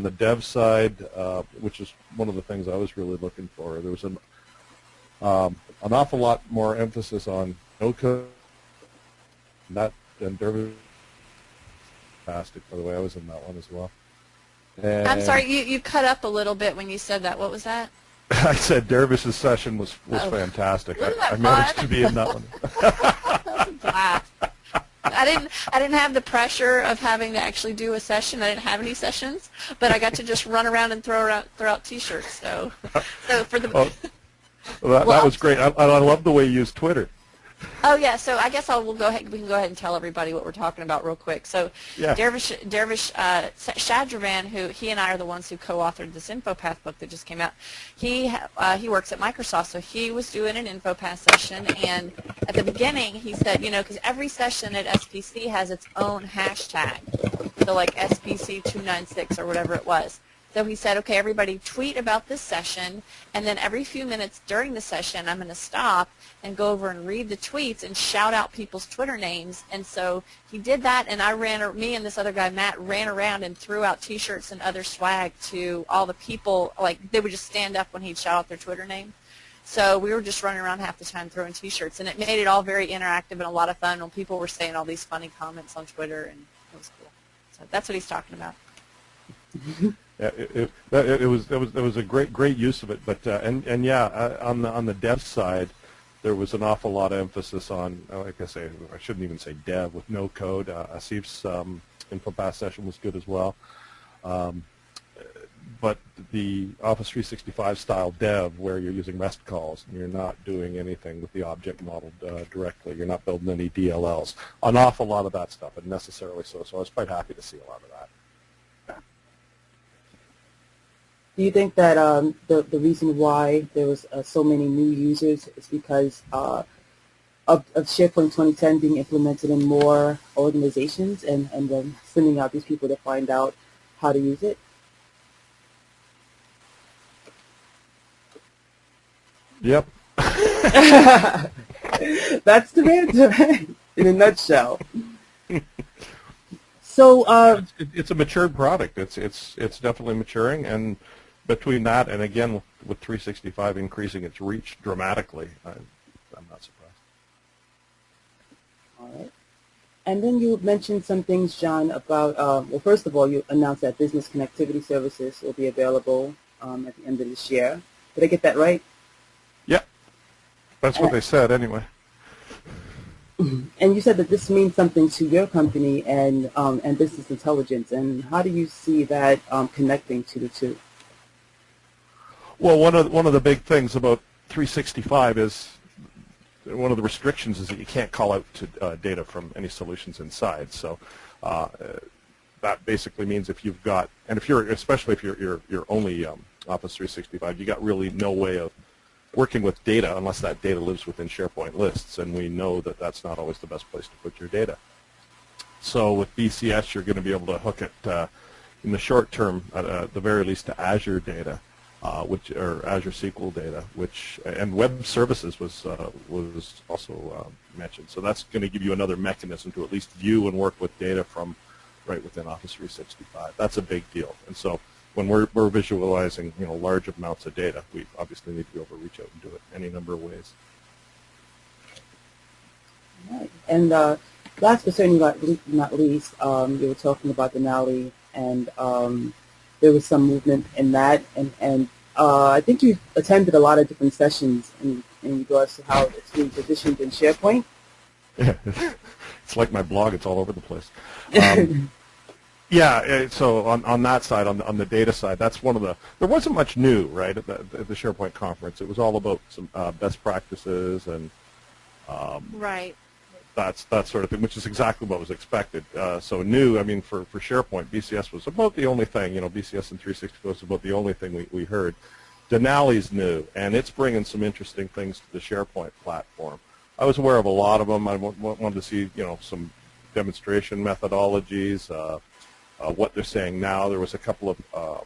the dev side, which is one of the things I was really looking for, there was an awful lot more emphasis on no code. And Dervish, fantastic, by the way. I was in that one as well. And I'm sorry, you cut up a little bit when you said that. What was that? I said Dervish's session was fantastic. I managed to be in that one. That was a blast. I didn't have the pressure of having to actually do a session. I didn't have any sessions, but I got to just run around and throw out T-shirts. So for the that was great. I love the way you use Twitter. Oh yeah, so I guess we can go ahead and tell everybody what we're talking about real quick. So yeah. Dervish Shadravan, he and I are the ones who co-authored this InfoPath book that just came out. He works at Microsoft, so he was doing an InfoPath session, and at the beginning he said, because every session at SPC has its own hashtag, so like SPC 296 or whatever it was. So he said, okay, everybody tweet about this session, and then every few minutes during the session I'm going to stop and go over and read the tweets and shout out people's Twitter names. And so he did that, and me and this other guy, Matt, ran around and threw out T-shirts and other swag to all the people. Like, they would just stand up when he'd shout out their Twitter name. So we were just running around half the time throwing T-shirts, and it made it all very interactive and a lot of fun when people were saying all these funny comments on Twitter, and it was cool. So that's what he's talking about. Yeah, it was a great use of it, but and yeah, on the dev side, there was an awful lot of emphasis on, like I say, I shouldn't even say dev with no code. Asif's InfoPath session was good as well, but the Office 365 style dev, where you're using REST calls and you're not doing anything with the object model directly, you're not building any DLLs, an awful lot of that stuff, and necessarily so. So I was quite happy to see a lot of that. Do you think that the reason why there was so many new users is because of SharePoint 2010 being implemented in more organizations and then sending out these people to find out how to use it? Yep. That's the answer in a nutshell. So it's a matured product. It's definitely maturing, and between that and again with 365 increasing its reach dramatically, I'm not surprised. All right. And then you mentioned some things, John, about, well, first of all, you announced that business connectivity services will be available at the end of this year. Did I get that right? Yeah. That's what they said anyway. And you said that this means something to your company and business intelligence. And how do you see that connecting to the two? Well, one of the big things about 365 is one of the restrictions is that you can't call out to data from any solutions inside. So that basically means if you've got, and if you're, especially if you're only Office 365, you got really no way of working with data unless that data lives within SharePoint lists, and we know that that's not always the best place to put your data. So with BCS, you're going to be able to hook it in the short term, at the very least, to Azure data, or Azure SQL data, and web services was also mentioned. So that's going to give you another mechanism to at least view and work with data from right within Office 365. That's a big deal, and so when we're visualizing, large amounts of data, we obviously need to be able to reach out and do it any number of ways. All right. And last but certainly not least, you were talking about Denali, and there was some movement in that, and I think you attended a lot of different sessions in regards to how it's being positioned in SharePoint. Yeah, it's like my blog; it's all over the place. Yeah, so on that side, on the data side, that's one of the, there wasn't much new, right, at the SharePoint conference. It was all about some best practices and right. that sort of thing, which is exactly what was expected. So new, I mean, for SharePoint, BCS was about the only thing, BCS and 365 was about the only thing we heard. Denali's new, and it's bringing some interesting things to the SharePoint platform. I was aware of a lot of them. I wanted to see, some demonstration methodologies, what they're saying now. There was a couple of,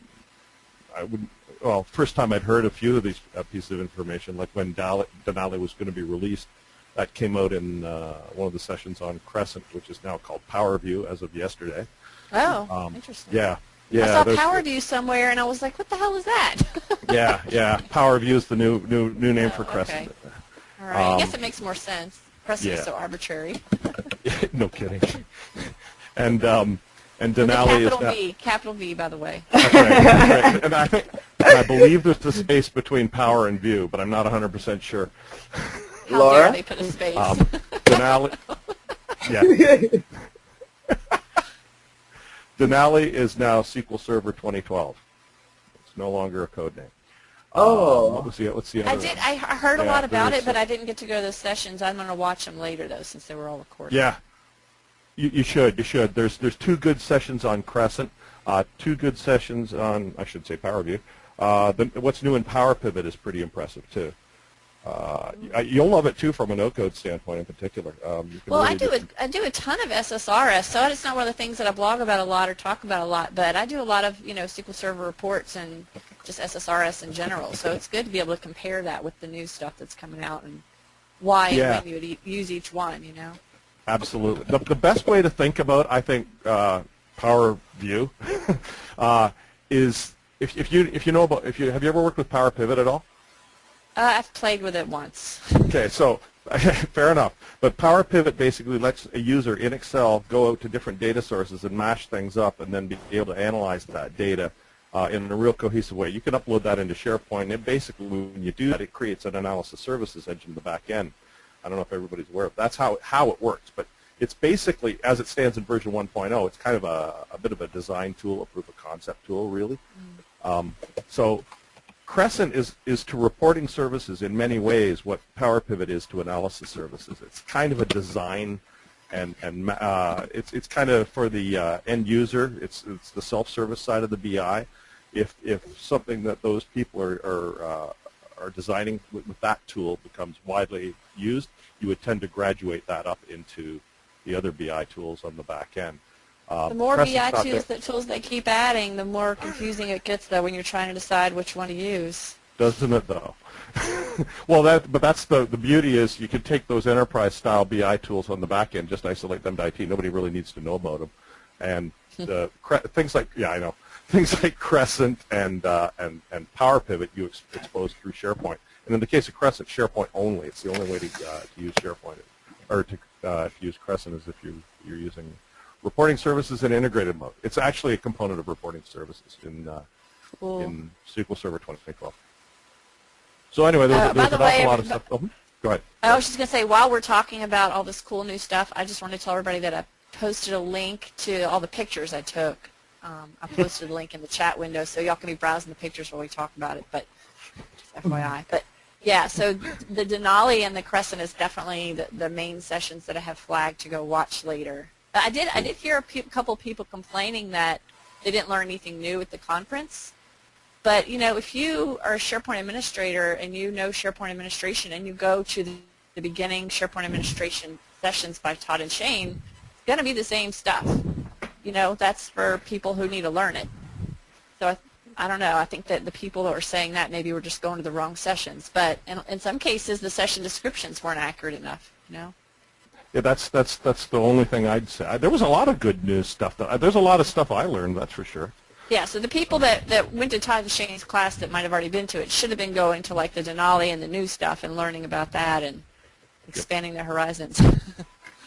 first time I'd heard a few of these pieces of information, like when Denali was going to be released. That came out in one of the sessions on Crescent, which is now called PowerView as of yesterday. Oh, interesting. Yeah, Yeah, I saw there's- Power View somewhere, and I was like, what the hell is that? yeah. Power View is the new name for Oh, Crescent. okay. All right. I guess it makes more sense. Crescent is yeah. so arbitrary. No kidding. And With a Denali is capital now. V, capital V, by the way. That's right. That's right. And I believe there's a space between Power and View, but I'm not 100% sure. How Laura? dare they put a space? Denali. Yeah. Denali is now SQL Server 2012. It's no longer a code name. Oh. What's the I other did. one? I heard a Yeah, lot about there's- it, but I didn't get to go to those sessions. I'm going to watch them later, though, since they were all recorded. Yeah, you should. You should. There's 2 good sessions on Crescent, 2 good sessions on, I should say, Power View. What's new in Power Pivot is pretty impressive too. You'll love it too from a no-code standpoint in particular. You can Well, really I do a ton of SSRS, so it's not one of the things that I blog about a lot or talk about a lot, but I do a lot of, SQL Server reports and just SSRS in general, so it's good to be able to compare that with the new stuff that's coming out and why Yeah. and when you would use each one, Absolutely. The best way to think about, I think, Power View is if you know about have you ever worked with Power Pivot at all? I've played with it once. Okay, so fair enough. But Power Pivot basically lets a user in Excel go out to different data sources and mash things up and then be able to analyze that data in a real cohesive way. You can upload that into SharePoint, and it basically, when you do that, it creates an analysis services engine in the back end. I don't know if everybody's aware of that's how it works. But it's basically, as it stands in version 1.0, it's kind of a bit of a design tool, a proof of concept tool, really. So Crescent is to reporting services in many ways what Power Pivot is to analysis services. It's kind of a design, and it's kind of for the end user. It's the self-service side of the BI. If something that those people are designing with that tool becomes widely used, you would tend to graduate that up into the other BI tools on the back end. The more Crescent's BI tools they keep adding, the more confusing it gets, though, when you're trying to decide which one to use. Doesn't it, though? Well, that's the beauty is you can take those enterprise-style BI tools on the back end, just isolate them to IT. Nobody really needs to know about them. And things like, I know, things like Crescent and Power Pivot you expose through SharePoint. And in the case of Crescent, SharePoint only. It's the only way to use SharePoint, or to use Crescent is if you're using reporting services in integrated mode. It's actually a component of reporting services in SQL Server 2012. So anyway, there's an awful lot of stuff. Go ahead. I was just going to say, while we're talking about all this cool new stuff, I just want to tell everybody that I posted a link to all the pictures I took. I posted a link in the chat window, so y'all can be browsing the pictures while we talk about it, but just FYI. But yeah, so the Denali and the Crescent is definitely the main sessions that I have flagged to go watch later. I did hear a couple people complaining that they didn't learn anything new at the conference. But, if you are a SharePoint administrator and you know SharePoint administration and you go to the beginning SharePoint administration sessions by Todd and Shane, it's going to be the same stuff. That's for people who need to learn it. So I don't know. I think that the people that were saying that maybe were just going to the wrong sessions. But in some cases, the session descriptions weren't accurate enough, Yeah, that's the only thing I'd say. There was a lot of good news stuff. There's a lot of stuff I learned, that's for sure. Yeah, so the people that went to Todd and Shane's class that might have already been to it should have been going to like the Denali and the new stuff and learning about that and expanding their horizons.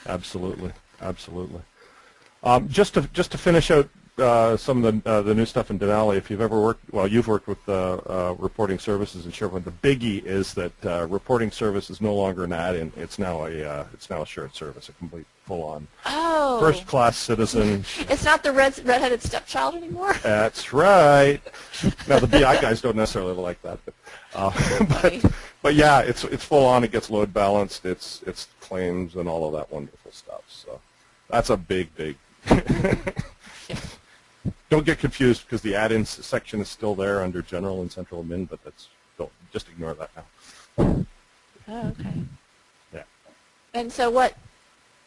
Absolutely, absolutely. Just to finish out some of the new stuff in Denali, if you've ever you've worked with reporting services in SharePoint. The biggie is that reporting service is no longer an add-in. It's now a shared service, a complete full-on first-class citizzen. It's not the red-headed stepchild anymore. That's right. Now the BI guys don't necessarily like that, but yeah, it's full-on. It gets load balanced. It's claims and all of that wonderful stuff. So that's a big. Don't get confused because the add-ins section is still there under General and Central Admin, but just ignore that now. Oh, okay. Yeah. And so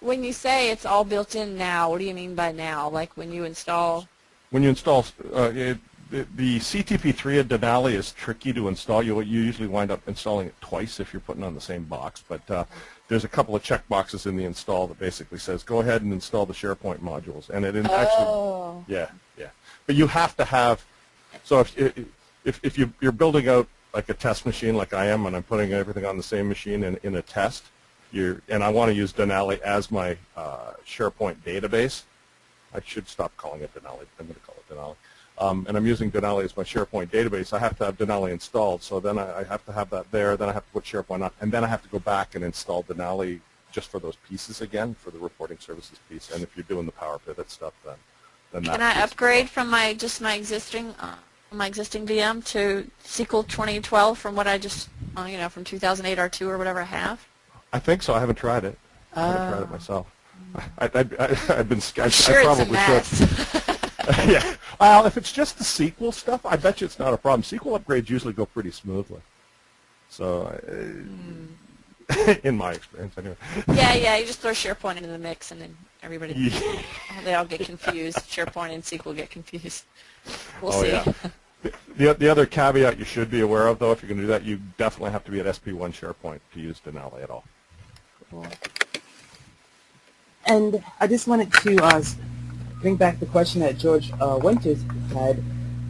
when you say it's all built in now, what do you mean by now? Like when you install? When you install, the CTP3 at Denali is tricky to install. You usually wind up installing it twice if you're putting it on the same box, but there's a couple of check boxes in the install that basically says, go ahead and install the SharePoint modules. And it actually, Yeah, but you have to have. So if you're building out like a test machine, like I am, and I'm putting everything on the same machine in a test, and I want to use Denali as my SharePoint database. I should stop calling it Denali. I'm going to call it Denali. And I'm using Denali as my SharePoint database. I have to have Denali installed, so then I have to have that there. Then I have to put SharePoint on, and then I have to go back and install Denali just for those pieces again, for the reporting services piece. And if you're doing the Power Pivot stuff, then that. Can I upgrade from my existing VM to SQL 2012 from what I just from 2008 R2 or whatever I have? I think so. I haven't tried it. I haven't tried it myself. I've been. I'm sure I probably it's a mess. should. Yeah. Well, if it's just the SQL stuff, I bet you it's not a problem. SQL upgrades usually go pretty smoothly. So, in my experience, anyway. Yeah. You just throw SharePoint into the mix, and then everybody they all get confused. SharePoint and SQL get confused. We'll see. Yeah. The other caveat you should be aware of, though, if you're going to do that, you definitely have to be at SP1 SharePoint to use Denali at all. Cool. And I just wanted to bring back the question that George Winters had,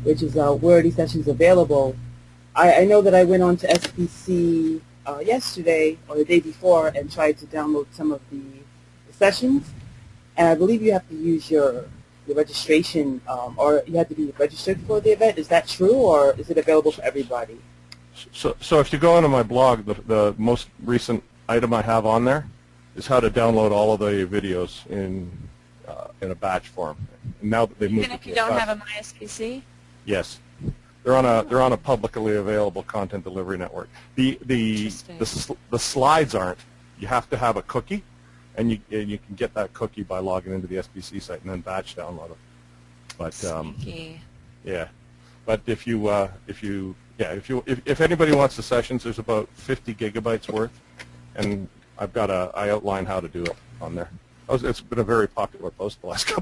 which is where are these sessions available? I know that I went on to SPC yesterday or the day before and tried to download some of the sessions, and I believe you have to use your registration or you have to be registered for the event. Is that true, or is it available for everybody? So if you go onto my blog, the most recent item I have on there is how to download all of the videos in a batch form. And now that they've moved Even if you don't have a MySPC? Yes, they're on a publicly available content delivery network. The slides aren't. You have to have a cookie, and you can get that cookie by logging into the SPC site and then batch download it. But yeah, but if anybody wants the sessions, there's about 50 gigabytes worth, and I outline how to do it on there. It's been a very popular post the last couple